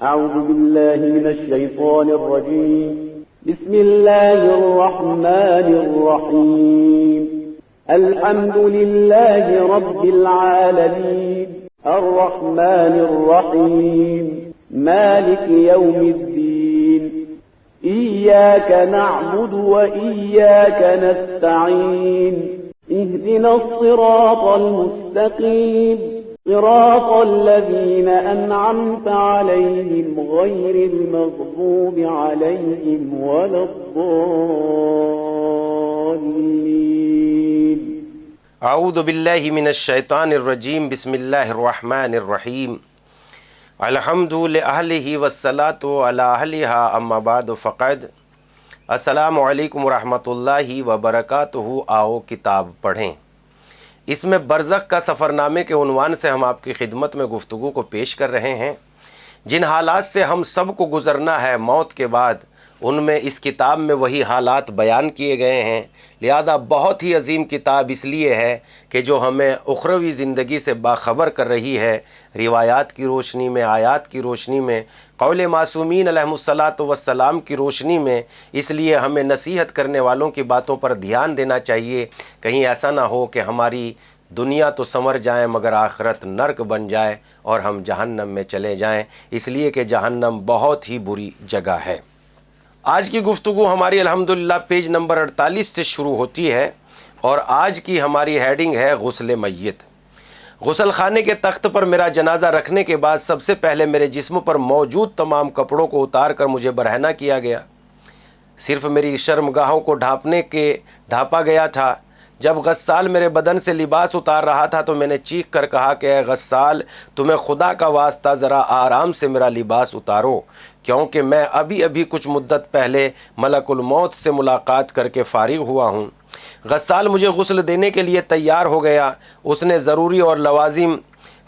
أعوذ بالله من الشيطان الرجيم. بسم الله الرحمن الرحيم. الحمد لله رب العالمين الرحمن الرحيم مالك يوم الدين. إياك نعبد وإياك نستعين. اهدنا الصراط المستقيم صراط الذين أنعمت عليهم غير المغضوب عليهم ولا الضالين. اعوذ باللہ من الشیطان الرجیم. بسم اللہ الرحمن الرحیم. الحمد لأہلہ والصلاة علی اہلہا اما بعد فقد. السلام علیکم ورحمۃ اللہ وبرکاتہ. آؤ کتاب پڑھیں. اس میں برزخ کا سفرنامے کے عنوان سے ہم آپ کی خدمت میں گفتگو کو پیش کر رہے ہیں. جن حالات سے ہم سب کو گزرنا ہے موت کے بعد، ان میں اس کتاب میں وہی حالات بیان کیے گئے ہیں. لہذا بہت ہی عظیم کتاب اس لیے ہے کہ جو ہمیں اخروی زندگی سے باخبر کر رہی ہے، روایات کی روشنی میں، آیات کی روشنی میں، قول معصومین علیہم الصلاۃ والسلام کی روشنی میں. اس لیے ہمیں نصیحت کرنے والوں کی باتوں پر دھیان دینا چاہیے. کہیں ایسا نہ ہو کہ ہماری دنیا تو سنور جائیں مگر آخرت نرک بن جائے اور ہم جہنم میں چلے جائیں، اس لیے کہ جہنم بہت ہی بری جگہ ہے. آج کی گفتگو ہماری الحمدللہ پیج نمبر 48 سے شروع ہوتی ہے اور آج کی ہماری ہیڈنگ ہے غسل میت. غسل خانے کے تخت پر میرا جنازہ رکھنے کے بعد سب سے پہلے میرے جسم پر موجود تمام کپڑوں کو اتار کر مجھے برہنہ کیا گیا. صرف میری شرمگاہوں کو ڈھانپا گیا تھا. جب غسال میرے بدن سے لباس اتار رہا تھا تو میں نے چیخ کر کہا کہ اے غسال، تمہیں خدا کا واسطہ ذرا آرام سے میرا لباس اتارو، کیونکہ میں ابھی کچھ مدت پہلے ملک الموت سے ملاقات کر کے فارغ ہوا ہوں. غسال مجھے غسل دینے کے لیے تیار ہو گیا. اس نے ضروری اور لوازم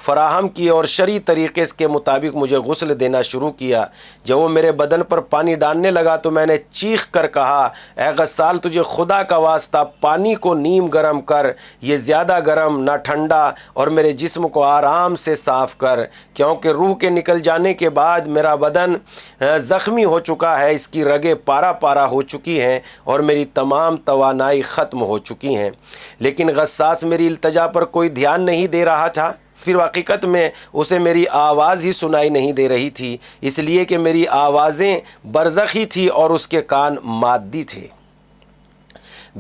فراہم کی اور شرعی طریقے کے مطابق مجھے غسل دینا شروع کیا. جب وہ میرے بدن پر پانی ڈالنے لگا تو میں نے چیخ کر کہا، اے غسال، تجھے خدا کا واسطہ پانی کو نیم گرم کر، یہ زیادہ گرم نہ ٹھنڈا، اور میرے جسم کو آرام سے صاف کر، کیونکہ روح کے نکل جانے کے بعد میرا بدن زخمی ہو چکا ہے، اس کی رگیں پارا پارا ہو چکی ہیں اور میری تمام توانائی ختم ہو چکی ہیں. لیکن غساس میری التجا پر کوئی دھیان نہیں دے رہا تھا. پھر حقیقت میں اسے میری آواز ہی سنائی نہیں دے رہی تھی، اس لیے کہ میری آوازیں برزخی تھی اور اس کے کان مادی تھے.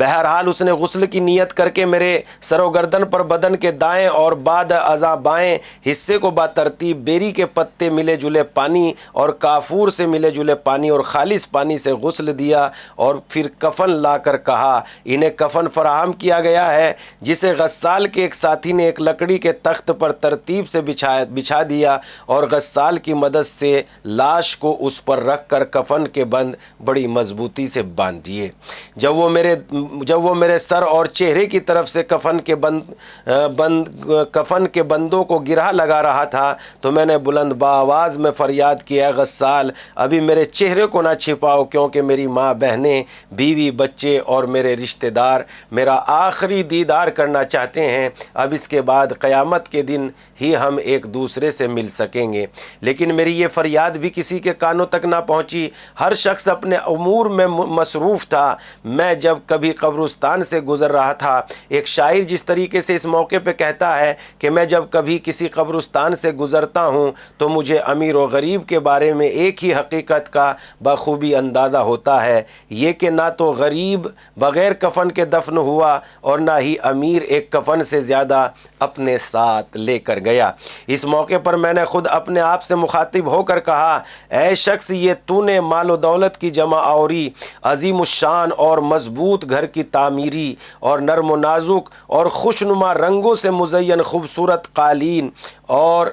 بہرحال اس نے غسل کی نیت کر کے میرے سر و گردن پر بدن کے دائیں اور بعد ازاں بائیں حصے کو بترتیب بیری کے پتے ملے جلے پانی اور کافور سے ملے جلے پانی اور خالص پانی سے غسل دیا، اور پھر کفن لا کر کہا. انہیں کفن فراہم کیا گیا ہے جسے غسال کے ایک ساتھی نے ایک لکڑی کے تخت پر ترتیب سے بچھا دیا اور غسال کی مدد سے لاش کو اس پر رکھ کر کفن کے بند بڑی مضبوطی سے باندھ دیے. جب وہ میرے سر اور چہرے کی طرف سے کفن کے بندوں کو گرہ لگا رہا تھا تو میں نے بلند بآواز میں فریاد کیا، غسال، ابھی میرے چہرے کو نہ چھپاؤ، کیونکہ میری ماں، بہنیں، بیوی، بچے اور میرے رشتہ دار میرا آخری دیدار کرنا چاہتے ہیں. اب اس کے بعد قیامت کے دن ہی ہم ایک دوسرے سے مل سکیں گے. لیکن میری یہ فریاد بھی کسی کے کانوں تک نہ پہنچی. ہر شخص اپنے امور میں مصروف تھا. میں جب کبھی قبرستان سے گزر رہا تھا، ایک شاعر جس طریقے سے اس موقع پہ کہتا ہے کہ میں جب کبھی کسی قبرستان سے گزرتا ہوں تو مجھے امیر و غریب کے بارے میں ایک ہی حقیقت کا بخوبی اندازہ ہوتا ہے، یہ کہ نہ تو غریب بغیر کفن کے دفن ہوا اور نہ ہی امیر ایک کفن سے زیادہ اپنے ساتھ لے کر گیا. اس موقع پر میں نے خود اپنے آپ سے مخاطب ہو کر کہا، اے شخص، یہ تو نے مال و دولت کی جمع آوری، عظیم الشان اور مضبوط گھر کی تعمیری اور نرم و نازک اور خوشنما رنگوں سے مزین خوبصورت قالین اور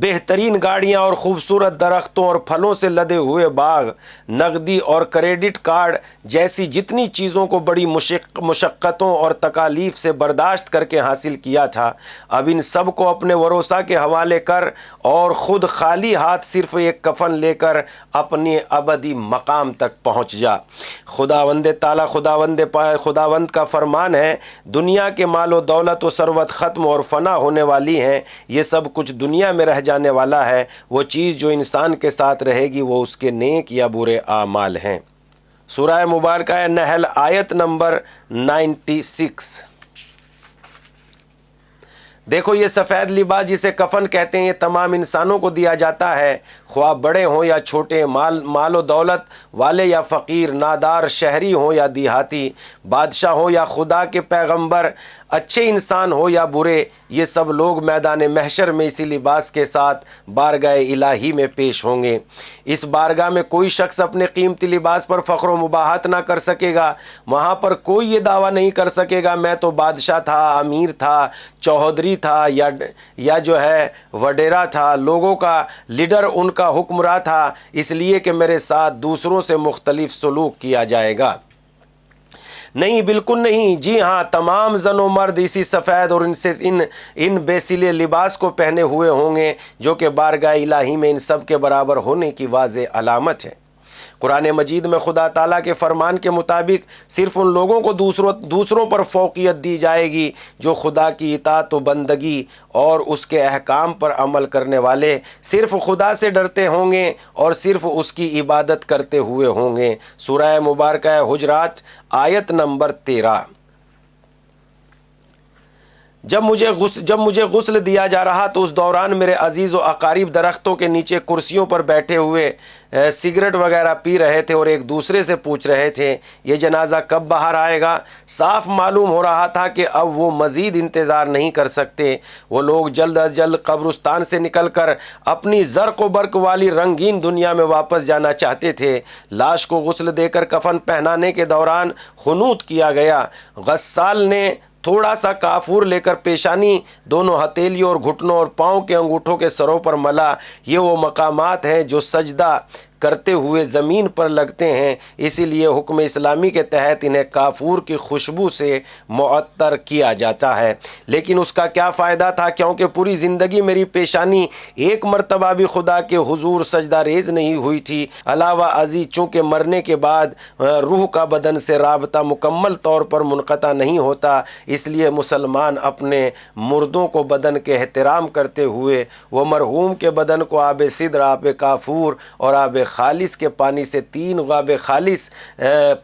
بہترین گاڑیاں اور خوبصورت درختوں اور پھلوں سے لدے ہوئے باغ، نقدی اور کریڈٹ کارڈ جیسی جتنی چیزوں کو بڑی مشقتوں اور تکالیف سے برداشت کر کے حاصل کیا تھا، اب ان سب کو اپنے ورثاء کے حوالے کر اور خود خالی ہاتھ صرف ایک کفن لے کر اپنے ابدی مقام تک پہنچ جا. خداوند تعالیٰ خداوند کا فرمان ہے، دنیا کے مال و دولت و ثروت ختم اور فنا ہونے والی ہیں، یہ سب کچھ دنیا میں رہ جانے والا ہے وہ چیز جو انسان کے ساتھ رہے گی وہ اس کے نیک یا برے اعمال ہیں۔ سورہ مبارکہ نحل آیت نمبر 96۔ دیکھو یہ سفید لباس جسے کفن کہتے ہیں یہ تمام انسانوں کو دیا جاتا ہے، خواہ بڑے ہوں یا چھوٹے، مال و دولت والے یا فقیر، نادار شہری ہوں یا دیہاتی، بادشاہ ہوں یا خدا کے پیغمبر، اچھے انسان ہو یا برے، یہ سب لوگ میدان محشر میں اسی لباس کے ساتھ بارگاہ الہی میں پیش ہوں گے۔ اس بارگاہ میں کوئی شخص اپنے قیمتی لباس پر فخر و مباحت نہ کر سکے گا۔ وہاں پر کوئی یہ دعویٰ نہیں کر سکے گا میں تو بادشاہ تھا، امیر تھا، چوہدری تھا یا جو ہے وڈیرا تھا، لوگوں کا لیڈر، ان کا حکمراں تھا، اس لیے کہ میرے ساتھ دوسروں سے مختلف سلوک کیا جائے گا۔ نہیں، بالکل نہیں۔ جی ہاں، تمام زن و مرد اسی سفید اور ان بے سلے لباس کو پہنے ہوئے ہوں گے جو کہ بارگاہ الہی میں ان سب کے برابر ہونے کی واضح علامت ہے۔ قرآن مجید میں خدا تعالیٰ کے فرمان کے مطابق صرف ان لوگوں کو دوسروں پر فوقیت دی جائے گی جو خدا کی اطاعت و بندگی اور اس کے احکام پر عمل کرنے والے، صرف خدا سے ڈرتے ہوں گے اور صرف اس کی عبادت کرتے ہوئے ہوں گے۔ سورہ مبارکہ حجرات آیت نمبر 13۔ جب مجھے غسل دیا جا رہا تو اس دوران میرے عزیز و اقارب درختوں کے نیچے کرسیوں پر بیٹھے ہوئے سگریٹ وغیرہ پی رہے تھے اور ایک دوسرے سے پوچھ رہے تھے یہ جنازہ کب باہر آئے گا۔ صاف معلوم ہو رہا تھا کہ اب وہ مزید انتظار نہیں کر سکتے۔ وہ لوگ جلد از جلد قبرستان سے نکل کر اپنی زرق و برق والی رنگین دنیا میں واپس جانا چاہتے تھے۔ لاش کو غسل دے کر کفن پہنانے کے دوران خنوط کیا گیا۔ غسال نے تھوڑا سا کافور لے کر پیشانی، دونوں ہتھیلیوں اور گھٹنوں اور پاؤں کے انگوٹھوں کے سروں پر ملا۔ یہ وہ مقامات ہیں جو سجدہ کرتے ہوئے زمین پر لگتے ہیں، اسی لیے حکم اسلامی کے تحت انہیں کافور کی خوشبو سے معطر کیا جاتا ہے۔ لیکن اس کا کیا فائدہ تھا، کیونکہ پوری زندگی میری پیشانی ایک مرتبہ بھی خدا کے حضور سجدہ ریز نہیں ہوئی تھی۔ علاوہ ازیں چونکہ مرنے کے بعد روح کا بدن سے رابطہ مکمل طور پر منقطع نہیں ہوتا، اس لیے مسلمان اپنے مردوں کو بدن کے احترام کرتے ہوئے وہ مرحوم کے بدن کو آب سدر، آب کافور اور آب خالص کے پانی سے 3 آب خالص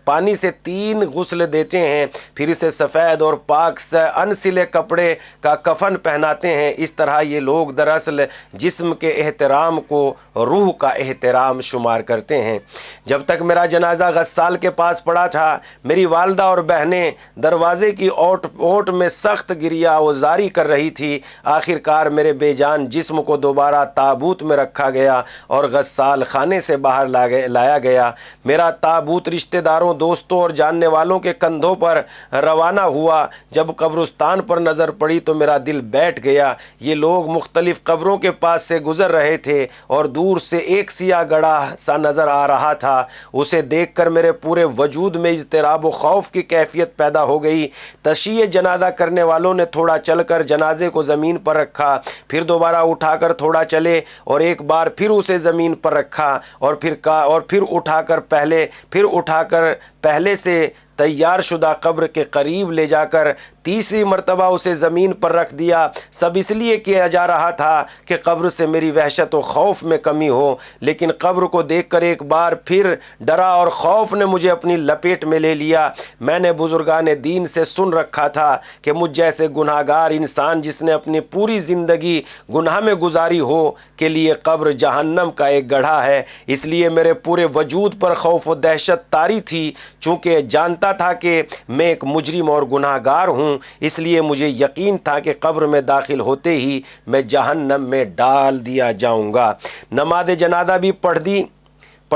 پانی سے 3 غسل دیتے ہیں، پھر اسے سفید اور پاک انسلے کپڑے کا کفن پہناتے ہیں۔ اس طرح یہ لوگ دراصل جسم کے احترام کو روح کا احترام شمار کرتے ہیں۔ جب تک میرا جنازہ غسال کے پاس پڑا تھا، میری والدہ اور بہنیں دروازے کی اوٹ میں سخت گریہ وزاری کر رہی تھی۔ آخر کار میرے بے جان جسم کو دوبارہ تابوت میں رکھا گیا اور غسال خانے سے باہر لایا گیا۔ میرا تابوت رشتہ داروں، دوستوں اور جاننے والوں کے کندھوں پر روانہ ہوا۔ جب قبرستان پر نظر پڑی تو میرا دل بیٹھ گیا۔ یہ لوگ مختلف قبروں کے پاس سے گزر رہے تھے اور دور سے ایک سیاہ گڑھا سا نظر آ رہا تھا۔ اسے دیکھ کر میرے پورے وجود میں اضطراب و خوف کی کیفیت پیدا ہو گئی۔ تشییع جنازہ کرنے والوں نے تھوڑا چل کر جنازے کو زمین پر رکھا، پھر دوبارہ اٹھا کر تھوڑا چلے اور ایک بار پھر اسے زمین پر رکھا اور پھر اٹھا کر پہلے سے تیار شدہ قبر کے قریب لے جا کر تیسری مرتبہ اسے زمین پر رکھ دیا۔ سب اس لیے کیا جا رہا تھا کہ قبر سے میری وحشت و خوف میں کمی ہو، لیکن قبر کو دیکھ کر ایک بار پھر ڈرا اور خوف نے مجھے اپنی لپیٹ میں لے لیا۔ میں نے بزرگان دین سے سن رکھا تھا کہ مجھ جیسے گناہ گار انسان جس نے اپنی پوری زندگی گناہ میں گزاری ہو کے لیے قبر جہنم کا ایک گڑھا ہے۔ اس لیے میرے پورے وجود پر خوف و دہشت طاری تھی۔ چونکہ جانتا تھا کہ میں ایک مجرم اور گناہ گار ہوں، اس لیے مجھے یقین تھا کہ قبر میں داخل ہوتے ہی میں جہنم میں ڈال دیا جاؤں گا۔ نماز جنازہ بھی پڑھ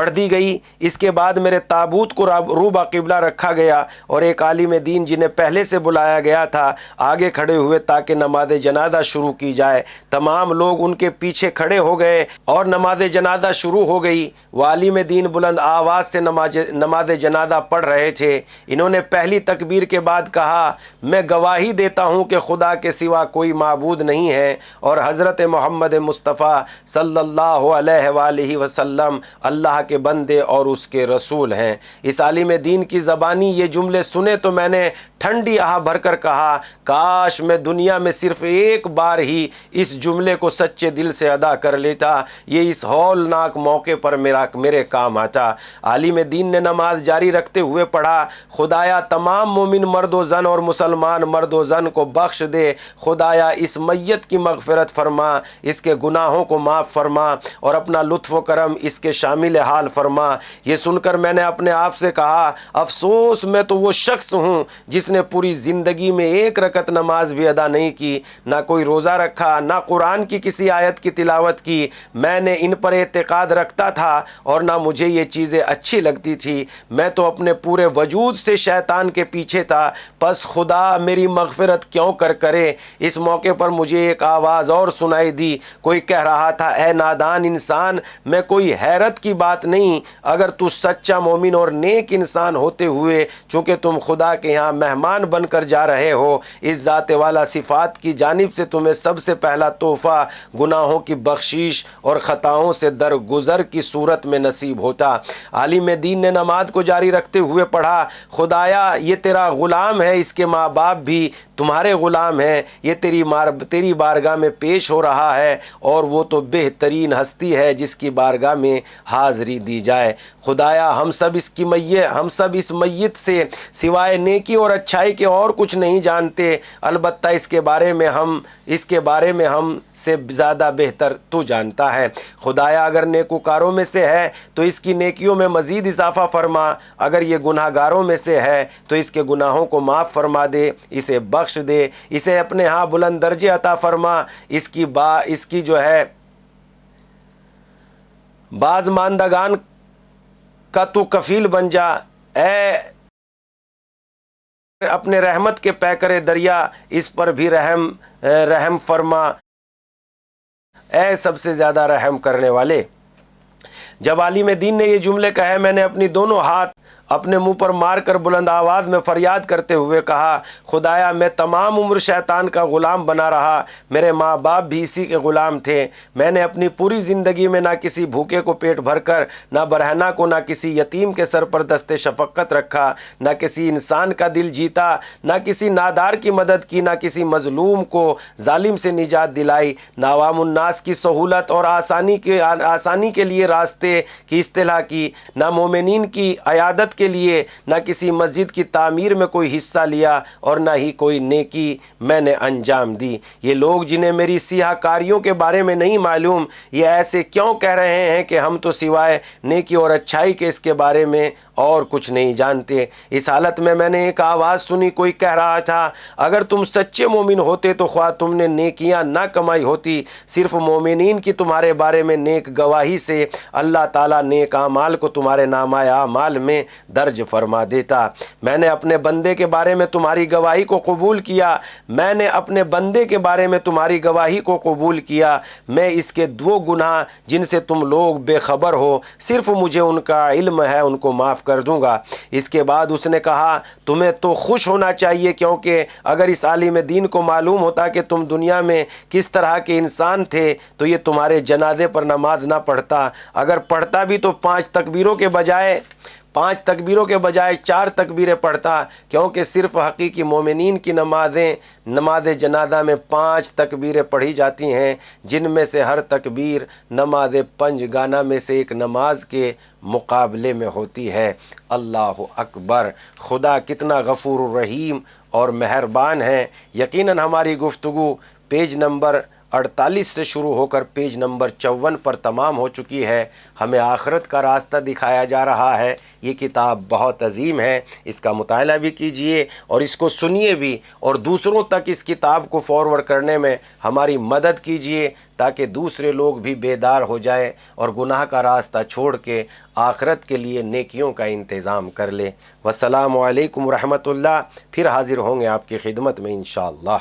دی گئی۔ اس کے بعد میرے تابوت کو روبہ قبلہ رکھا گیا اور ایک عالم دین جنہیں پہلے سے بلایا گیا تھا آگے کھڑے ہوئے تاکہ نماز جنازہ شروع کی جائے۔ تمام لوگ ان کے پیچھے کھڑے ہو گئے اور نماز جنازہ شروع ہو گئی۔ وہ عالم دین بلند آواز سے نماز جنازہ پڑھ رہے تھے۔ انہوں نے پہلی تکبیر کے بعد کہا، میں گواہی دیتا ہوں کہ خدا کے سوا کوئی معبود نہیں ہے اور حضرت محمد مصطفیٰ صلی اللہ علیہ وآلہ وسلم اللہ کے بندے اور اس کے رسول ہیں۔ اس عالم دین کی زبانی یہ جملے سنے تو میں نے ٹھنڈی آہ بھر کر کہا کاش میں دنیا میں صرف ایک بار ہی اس جملے کو سچے دل سے ادا کر لیتا، یہ اس ہولناک موقع پر میرے کام آتا۔ عالم دین نے نماز جاری رکھتے ہوئے پڑھا خدایا تمام مومن مرد و زن اور مسلمان مرد و زن کو بخش دے، خدایا اس میت کی مغفرت فرما، اس کے گناہوں کو معاف فرما اور اپنا لطف و کرم اس کے شامل حال فرما۔ یہ سن کر میں نے اپنے آپ سے کہا افسوس میں تو وہ شخص ہوں جس نے پوری زندگی میں ایک رکعت نماز بھی ادا نہیں کی، نہ کوئی روزہ رکھا، نہ قرآن کی کسی آیت کی تلاوت کی۔ میں نے ان پر اعتقاد رکھتا تھا اور نہ مجھے یہ چیزیں اچھی لگتی تھی، میں تو اپنے پورے وجود سے شیطان کے پیچھے تھا، پس خدا میری مغفرت کیوں کرے۔ اس موقع پر مجھے ایک آواز اور سنائی دی، کوئی کہہ رہا تھا اے نادان انسان، میں کوئی حیرت کی بات نہیں اگر تو سچا مومن اور نیک انسان ہوتے ہوئے چونکہ تم خدا کے یہاں مہمان بن کر جا رہے ہو، اس ذات والا صفات کی جانب سے تمہیں سب سے پہلا تحفہ گناہوں کی بخشش اور خطاؤں سے درگزر کی صورت میں نصیب ہوتا۔ عالم دین نے نماز کو جاری رکھتے ہوئے پڑھا خدایا یہ تیرا غلام ہے، اس کے ماں باپ بھی تمہارے غلام ہیں، یہ تیری بارگاہ میں پیش ہو رہا ہے اور وہ تو بہترین ہستی ہے جس کی بارگاہ میں حاضری دی جائے۔ خدایا ہم سب اس میت سے سوائے نیکی اور اچھائی کے اور کچھ نہیں جانتے، البتہ اس کے بارے میں ہم سے زیادہ بہتر تو جانتا ہے۔ خدایا اگر نیکوکاروں میں سے ہے تو اس کی نیکیوں میں مزید اضافہ فرما، اگر یہ گناہ گاروں میں سے ہے تو اس کے گناہوں کو معاف فرما دے، اسے بخش دے، اسے اپنے ہاں بلند درجے عطا فرما، اس کی جو ہے باز ماندگان کا تو کفیل بن جا، اے اپنے رحمت کے پیکر دریا اس پر بھی رحم فرما، اے سب سے زیادہ رحم کرنے والے۔ جب عالم دین نے یہ جملے کہے میں نے اپنی دونوں ہاتھ اپنے منہ پر مار کر بلند آواز میں فریاد کرتے ہوئے کہا خدایا میں تمام عمر شیطان کا غلام بنا رہا، میرے ماں باپ بھی اسی کے غلام تھے، میں نے اپنی پوری زندگی میں نہ کسی بھوکے کو پیٹ بھر کر، نہ برہنہ کو، نہ کسی یتیم کے سر پر دست شفقت رکھا، نہ کسی انسان کا دل جیتا، نہ کسی نادار کی مدد کی، نہ کسی مظلوم کو ظالم سے نجات دلائی، نہ عوام الناس کی سہولت اور آسانی کے لیے راستے کی اصطلاح کی، نہ مومنین کی عیادت کے لیے، نہ کسی مسجد کی تعمیر میں کوئی حصہ لیا اور نہ ہی کوئی نیکی میں نے انجام دی۔ یہ لوگ جنہیں میری سیاہ کاریوں کے بارے میں نہیں معلوم، یہ ایسے کیوں کہہ رہے ہیں کہ ہم تو سوائے نیکی اور اچھائی کے اس کے بارے میں اور کچھ نہیں جانتے۔ اس حالت میں نے ایک آواز سنی، کوئی کہہ رہا تھا اگر تم سچے مومن ہوتے تو خواہ تم نے نیکیاں نہ کمائی ہوتی، صرف مومنین کی تمہارے بارے میں نیک گواہی سے اللہ تعالیٰ نیک اعمال کو تمہارے نامہ اعمال میں درج فرما دیتا۔ میں نے اپنے بندے کے بارے میں تمہاری گواہی کو قبول کیا، میں اس کے 2 گناہ جن سے تم لوگ بے خبر ہو صرف مجھے ان کا علم ہے ان کو معاف کر دوں گا۔ اس کے بعد اس نے کہا تمہیں تو خوش ہونا چاہیے، کیونکہ اگر اس عالم دین کو معلوم ہوتا کہ تم دنیا میں کس طرح کے انسان تھے تو یہ تمہارے جنازے پر نماز نہ پڑھتا، اگر پڑھتا بھی تو 5 تکبیروں کے بجائے 4 تکبیریں پڑھتا، کیونکہ صرف حقیقی مومنین کی نماز جنازہ میں 5 تکبیریں پڑھی جاتی ہیں، جن میں سے ہر تکبیر نماز 5 گانا میں سے ایک نماز کے مقابلے میں ہوتی ہے۔ اللہ اکبر! خدا کتنا غفور الرحیم اور مہربان ہے۔ یقیناً ہماری گفتگو پیج نمبر 48 سے شروع ہو کر پیج نمبر 54 پر تمام ہو چکی ہے۔ ہمیں آخرت کا راستہ دکھایا جا رہا ہے۔ یہ کتاب بہت عظیم ہے، اس کا مطالعہ بھی کیجئے اور اس کو سنیے بھی، اور دوسروں تک اس کتاب کو فارورڈ کرنے میں ہماری مدد کیجئے تاکہ دوسرے لوگ بھی بیدار ہو جائیں اور گناہ کا راستہ چھوڑ کے آخرت کے لیے نیکیوں کا انتظام کر لیں۔ والسلام علیکم ورحمۃ اللہ۔ پھر حاضر ہوں گے آپ کی خدمت میں انشاءاللہ۔